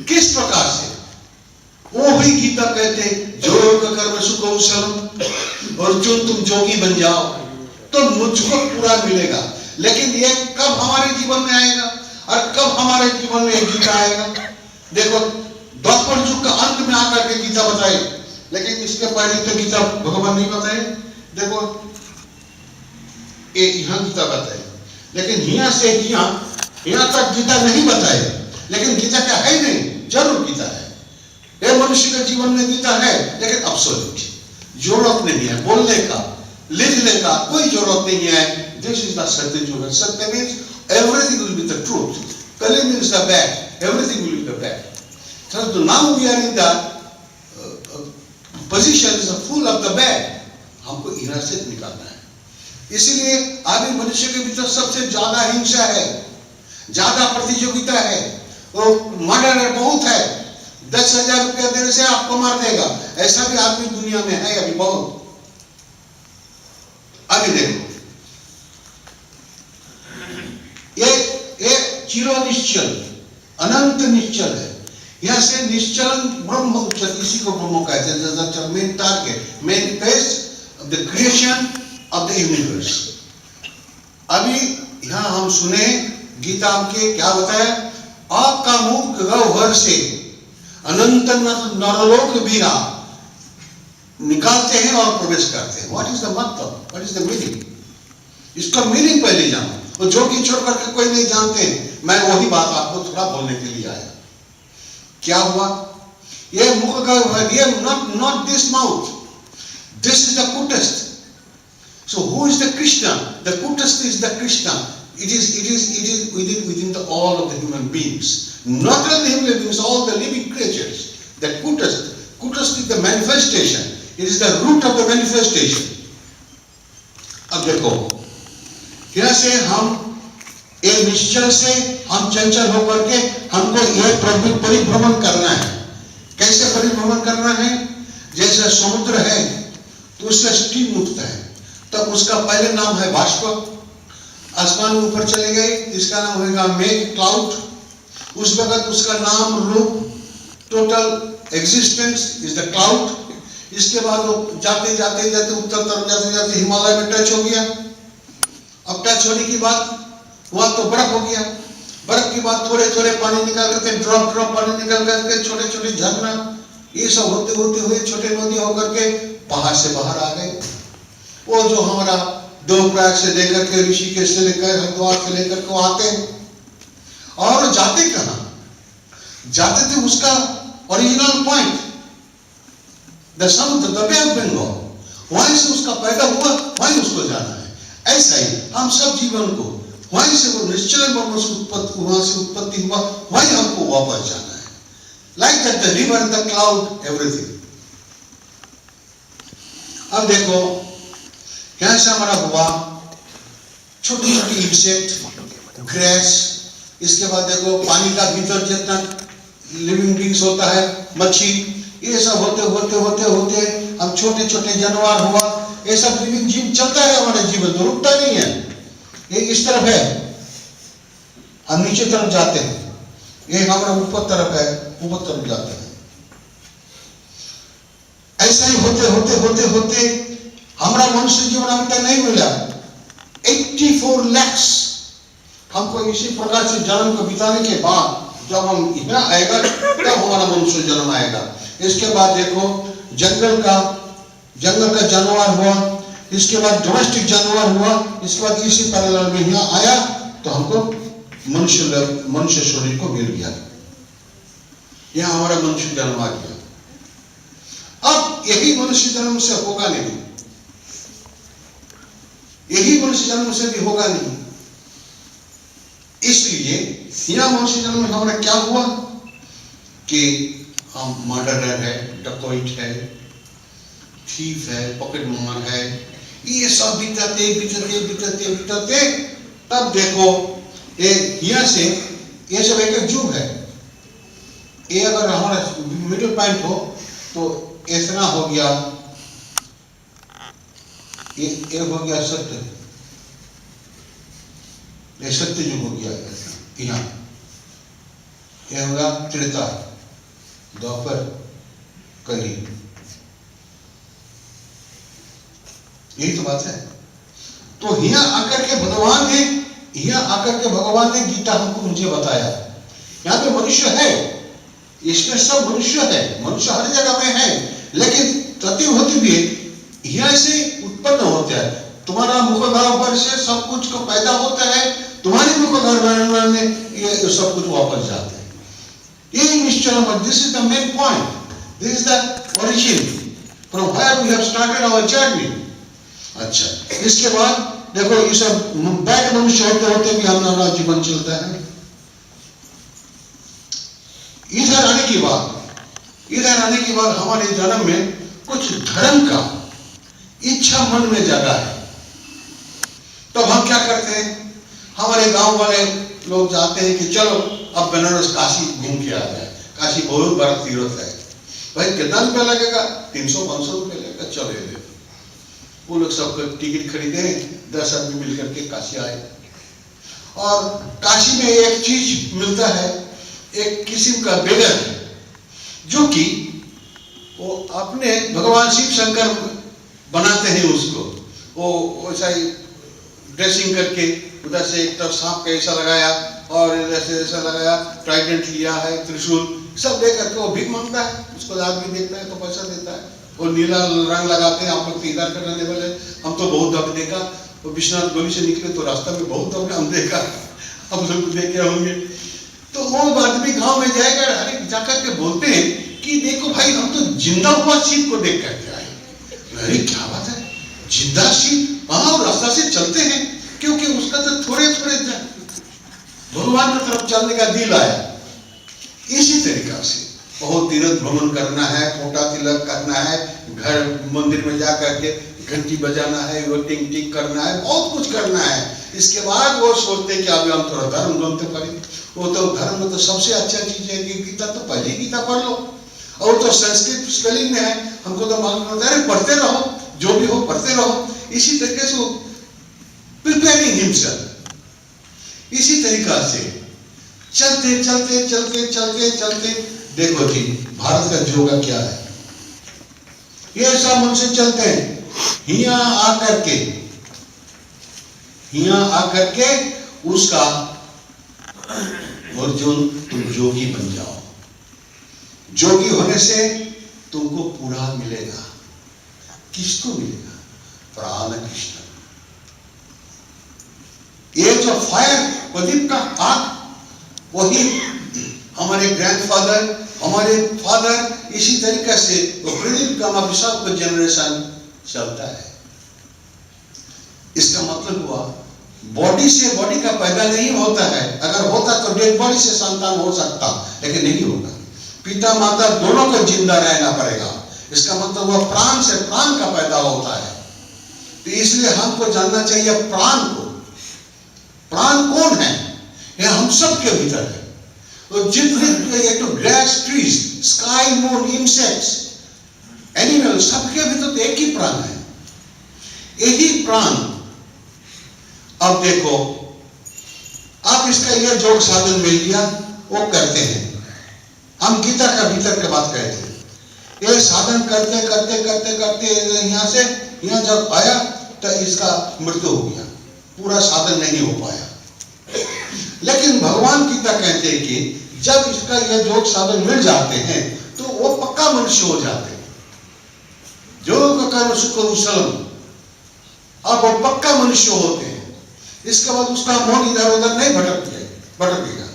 किस प्रकार से? वो ही गीता कहते योग कर्म सुकौशलम, और जो तुम जोगी बन जाओ तो मुझको पूरा मिलेगा। लेकिन ये कब हमारे जीवन में आएगा और कब हमारे जीवन में गीता आएगा? देखो द्वापर युग का अंत में आकर के गीता बताई, लेकिन इसके पहले तो गीता भगवान नहीं बताए। देखो यहाँ गीता बताए, लेकिन यहाँ से यहाँ तक गीता नहीं बताए। लेकिन गीता क्या है? नहीं, जरूर गीता है। ये मनुष्य के जीवन में गीता है, लेकिन अब्सोल्यूट जरूरत नहीं है बोलने का, लिखने का कोई जरूरत नहीं है। This is the Satya Yuga. Satya means everything will be the truth, Kali means the bad, everything will be the bad. So now we are in the position full of the bad। हमको यहाँ से निकालना है। इसलिए अभी मनुष्य के भीतर सबसे ज्यादा हिंसा है, ज्यादा प्रतियोगिता है, वो मर्डर बहुत है। 10,000 रुपया देने से आपको मार देगा, ऐसा भी आदमी दुनिया में है अभी बहुत। अभी देखो ये चिरो निश्चल अनंत निश्चल है। यहां से निश्चल ब्रह्म उच्चत, इसी को ब्रह्म कहते हैं। Main target, main face of the creation of the universe. अभी यहां हम सुने गीता के क्या बताया? आपका मुख गह्वर से अनंत नरलोक बीरा निकालते हैं और प्रवेश करते हैं। व्हाट इज द मतलब? What is the meaning? इसका मीनिंग पहले जानो। तो जो कि छोड़ करके कोई नहीं जानते, मैं वही बात आपको थोड़ा बोलने के लिए आया। क्या हुआ? ये मुख गह्वर, ये not this mouth, this is the कुटस्थ। So who is the Krishna? The Kutastha is the Krishna. It is within all of the human beings. Not only human beings, all the living creatures. That Kutastha is the manifestation. It is the root of the manifestation. अब देखो, यहाँ से हम एक निश्चल से हम चंचल होकर के हमको यह परिभ्रमण करना है। कैसे परिभ्रमण करना है? जैसे समुद्र है तो उससे स्टीम उठता है, तब उसका पहले नाम है बाष्प। आसमान में ऊपर चले गए, इसका नाम होगा मेघ, क्लाउड। उस वक्त उसका नाम, रूप, total existence is the cloud. इसके बाद वो जाते जाते जाते उत्तर तरफ जाते जाते हिमालय में टच हो गया। अब टच होने की बाद वहां तो बर्फ हो गया। बर्फ के बाद थोड़े थोड़े पानी निकाल करके, ड्रॉप ड्रॉप पानी निकल करके छोटे छोटे झरना, ये सब होते होते हुए छोटे नदी होकर के पहाड़ से बाहर आ गए। वो जो हमारा देवप्रयाग से लेकर के, ऋषिकेश से लेकर, हरिद्वार से लेकर के आते हैं। और जाते कहाँ? जाते थे उसका ओरिजिनल पॉइंट, द समुद्र, द बे ऑफ बंगाल। वहीं से उसका पैदा हुआ, वहीं उसको जाना है। ऐसा ही हम सब जीवन को वहीं से, वो निश्चल ब्रह्म से उत्पत्ति हुआ, वहीं हमको वापस जाना है। Like that the river, the cloud, everything. अब देखो यहां से हमारा हुआ छोटी छोटी इंसेक्ट, ग्रेस। इसके बाद देखो पानी का भीतर जितना लिविंग बींग्स होता है, मच्छी, ये सब होते होते होते होते हम छोटे छोटे जानवर हुआ। ये सब लिविंग जीव चलता है हमारे जीवन, तो रुकता नहीं है। ये इस तरफ है, हम नीचे तरफ जाते हैं। ये हमारा ऊपर तरफ है, ऊपर तरफ जाते हैं। ऐसा ही होते होते होते होते हमारा मनुष्य जीवन अभी तक नहीं मिला। 84 लाख हमको इसी प्रकार से जन्म को बिताने के बाद जब हम यहाँ आएगा तब हमारा मनुष्य जन्म आएगा। इसके बाद देखो जंगल का जानवर हुआ, इसके बाद डोमेस्टिक जानवर हुआ, इसके बाद इसी पैरेलल में यहाँ आया तो हमको मनुष्य शरीर को मिल गया। यहाँ हमारा मनुष्य जन्म आ गया। अब यही मनुष्य जन्म से होगा नहीं, यही मनुष्य जन्म से भी होगा नहीं। इसलिए यहाँ मनुष्य जन्म में हमारा क्या हुआ कि हम मर्डरर है, डकैत है, थीफ है, पॉकेट मार है, ये सब बिताते बिताते बिताते बिताते तब देखो ये यहाँ से ये सब एक युग है। ये अगर हमारा मिडिल पॉइंट हो तो इतना हो गया, ये हो गया सत्य, ये सत्य युग हो गया। यहाँ ये होगा त्रेता। द्वापर कली, यही तो बात है। तो यहाँ आकर के भगवान ने गीता हमको मुझे बताया, यहाँ पे मनुष्य है, इसमें सब मनुष्य है, मनुष्य हर जगह में है, लेकिन प्रतिभूति भी यहाँ से उत्पन्न होता है। तुम्हारा मुखगह्वर पर से सब कुछ को पैदा होता है, तुम्हारी मुखगह्वर में ये सब कुछ वापस जाता है। ये निश्चल, this is the main point, this is the origin from where we have started our journey. अच्छा, इसके बाद देखो ये सब बैक मनुष्य होते होते भी हमारा जीवन चलता है। इधर आने के बाद हमारे जन्म में कुछ धर्म का इच्छा मन में जगा है। तब हम क्या करते हैं, हमारे गांव वाले लोग जाते हैं कि चलो अब बनारस काशी घूम के आ जाए, काशी बहुत बड़ा तीर्थ है। भाई कितना रुपया लगेगा? 300-500 रुपये लगेगा, चलो ये देखो। वो लोग सबको टिकट खरीदे, 10 आदमी मिलकर के काशी आए। और काशी में एक चीज मिलता है, एक किस्म का बेगर, जो कि वो अपने भगवान शिव शंकर बनाते हैं उसको। वो ऐसा ही ड्रेसिंग करके उधर से एक तरफ सांप का ऐसा लगाया और इधर से ऐसा लगाया, ट्राइडेंट लिया है, त्रिशूल सब लेकर के वो भीख मांगता है। उसको आदमी देखता है तो पैसा देता है। वो नीला रंग लगाते हैं। आप लोग इधर कर रहने वाले, हम तो बहुत दब देखा। वो विश्वनाथ गोली से निकले तो रास्ता में बहुत दब हम देखा, हम लोग देखे होंगे। तो वो आदमी गांव में जाएगा, अरे जाकर के बोलते हैं कि देखो भाई, हम तो जिंदा हुआ शिव को देख करके आए। अरे क्या बात है, जिंदा शिव? हाँ, रास्ता से चलते हैं, क्योंकि उसका तो थोड़े थोड़े भगवान की तरफ चलने का दिल आया। इसी तरीका से बहुत तीर्थ भ्रमण करना है, फोटा तिलक करना है, घर मंदिर में जाकर के घंटी बजाना है, वो टिंग टिंग करना है, बहुत कुछ करना है। इसके बाद वो सोचते हैं कि अभी हम थोड़ा धर्म ग्रंथ पढ़ें। वो तो धर्म में तो सबसे अच्छा चीज है कि गीता, तो पहले गीता पढ़ लो, और तो संस्कृत स्पेलिंग में है, हमको तो मालूम होता है, पढ़ते रहो, जो भी हो पढ़ते रहो। इसी तरीके से प्रिपेयरिंग हिमसेल्फ, इसी तरीका से चलते चलते चलते चलते चलते देखो जी भारत का योगा क्या है। ये सब मनुष्य चलते हैं, यहाँ आकर के उसका अर्जुन तुम योगी बन जाओ। योगी होने से तुमको पूरा मिलेगा। किसको मिलेगा? प्राण कृष्ण। ये जो फायर प्रदीप का आग, वही हमारे ग्रैंडफादर, हमारे फादर, इसी तरीके से वो प्रदीप का अभिशाप का जनरेशन चलता है। इसका मतलब हुआ बॉडी से बॉडी का पैदा नहीं होता है। अगर होता तो डेड बॉडी से संतान हो सकता, लेकिन नहीं होगा। पिता माता दोनों को जिंदा रहना पड़ेगा। इसका मतलब हुआ प्राण से प्राण का पैदा होता है। तो इसलिए हमको जानना चाहिए प्राण को। प्राण कौन है? यह हम सब के भीतर है। तो जितने तो grass, trees, sky, moon, insects, animal, सबके भीतर तो एक ही प्राण है। यही प्राण, अब देखो आप इसका यह जोग साधन मिल गया, वो करते हैं। हम गीता का भीतर की बात कहते हैं। ये साधन करते करते करते करते यहाँ से यहाँ जब आया तो इसका मृत्यु हो गया, पूरा साधन नहीं हो पाया। लेकिन भगवान गीता कहते हैं कि जब इसका यह योग साधन मिल जाते हैं तो वो पक्का मनुष्य हो जाते हैं। योग कर्म सुख कुशलम, अब वो पक्का मनुष्य होते हैं। इसके बाद उसका मन इधर उधर नहीं भटकेगा।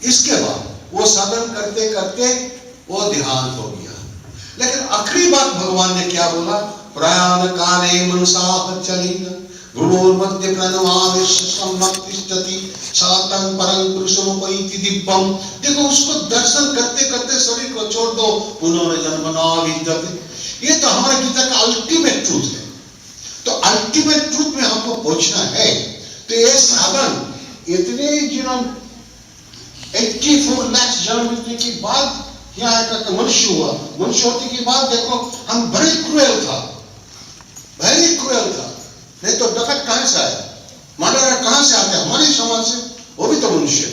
इसके बाद वो साधन करते करते वो ध्यान हो गया। लेकिन आखिरी बात भगवान ने क्या बोला? प्रयाण काले मनसा चलीन गुणोर्मध्य प्रणवादिश सम्मतिष्ठति सातं परं पुरुषोपैति दिव्यम। देखो उसको दर्शन करते करते शरीर को छोड़ दो, पुनर्जन्म न विद्यते। ये तो हमारे गीता का अल्टीमेट ट्रूथ है। तो अल्टीमेट ट्रूथ में हमको पहुंचना है। तो ये साधन इतने जिन्हों 84 लाख जन्म मिलने के बाद यहाँ आकर मनुष्य हुआ। मनुष्य होने के बाद देखो हम बड़े क्रूएल था, नहीं तो डकैत कहां से आया, मर्डरर कहां से आते? हमारे समाज से। वो भी तो मनुष्य है।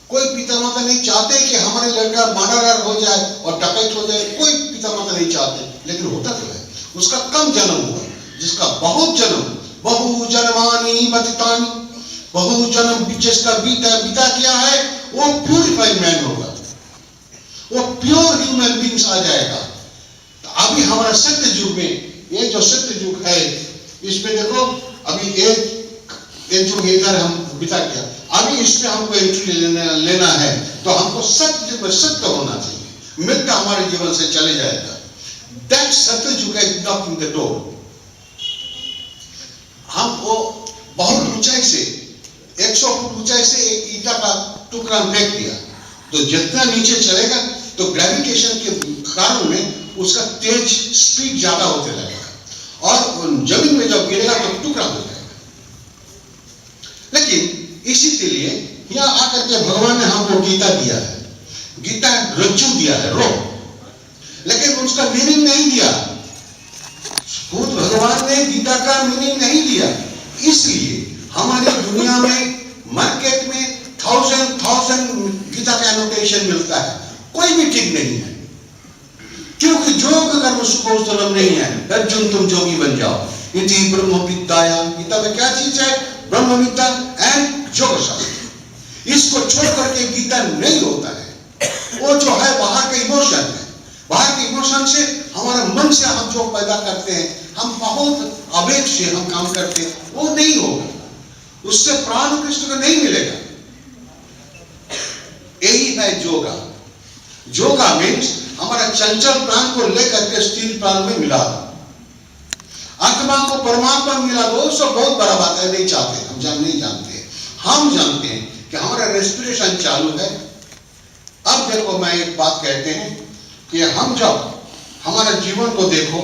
कोई पिता पिता माता नहीं चाहते कि हमारे लड़का मर्डरर हो जाए और डकैत हो जाए, कोई पिता माता नहीं चाहते, लेकिन होता तो है। उसका कम जन्म हुआ, जिसका बहुत जन्म, बहु जन्मानि पतितानि, बहु जन्म जिसका बीता किया है, वो प्यूरिफाइड मैन होगा, वो प्योर ह्यूमन बींग्स आ जाएगा। तो अभी हमारा सत्य युग में, ये जो सत्य युग है, इसमें देखो अभी ये जो इधर हम बिता किया, अभी इसमें हमको एंट्री लेना है, तो हमको सत्य युग में सत्य होना चाहिए, मिथ्या हमारे जीवन से चले जाएगा। दैट सत्य युग है नॉकिंग द डोर। हम वो बहुत ऊंचाई से 100 फुट ऊंचाई से एक ईटा का टुकड़ा फेंक दिया, तो जितना नीचे चलेगा तो ग्रेविटेशन के कारण में उसका तेज स्पीड ज्यादा होते लगेगा और जमीन में जब गिरेगा तो टुकड़ा हो जाएगा। लेकिन इसी के लिए यहाँ आकर के भगवान ने हमको गीता दिया है, गीता रज्जू दिया है, रो, लेकिन उसका मीनिंग नहीं दिया। खुद भगवान ने गीता का मीनिंग नहीं दिया, इसलिए हमारी दुनिया में मार्केट में 1000 गीता का एनोटेशन मिलता है, कोई भी ठीक नहीं है, क्योंकि योग कर्म सुखोत्तरम नहीं है। अर्जुन तुम जोगी बन जाओ, इति ब्रह्म विद्यायाम। गीता में क्या चीज है? ब्रह्म विद्या एंड योग शास्त्र। इसको छोड़ करके गीता नहीं होता है। वो जो है बाहर का इमोशन है, बाहर के इमोशन से, हमारे मन से हम जो पैदा करते हैं, हम बहुत आवेग से हम काम करते हैं, वो नहीं होगा, उससे प्राण कृष्ण को नहीं मिलेगा। यही है योगा। योगा मीन्स हमारा चंचल प्राण को लेकर के स्थिर प्राण में मिला दो, आत्मा को परमात्मा में मिला दो। सब बहुत बड़ा बात है, नहीं चाहते हम, नहीं जानते। हम जानते हैं कि हमारा रेस्पिरेशन चालू है। अब देखो, मैं एक बात कहते हैं कि हम जब हमारा जीवन को देखो,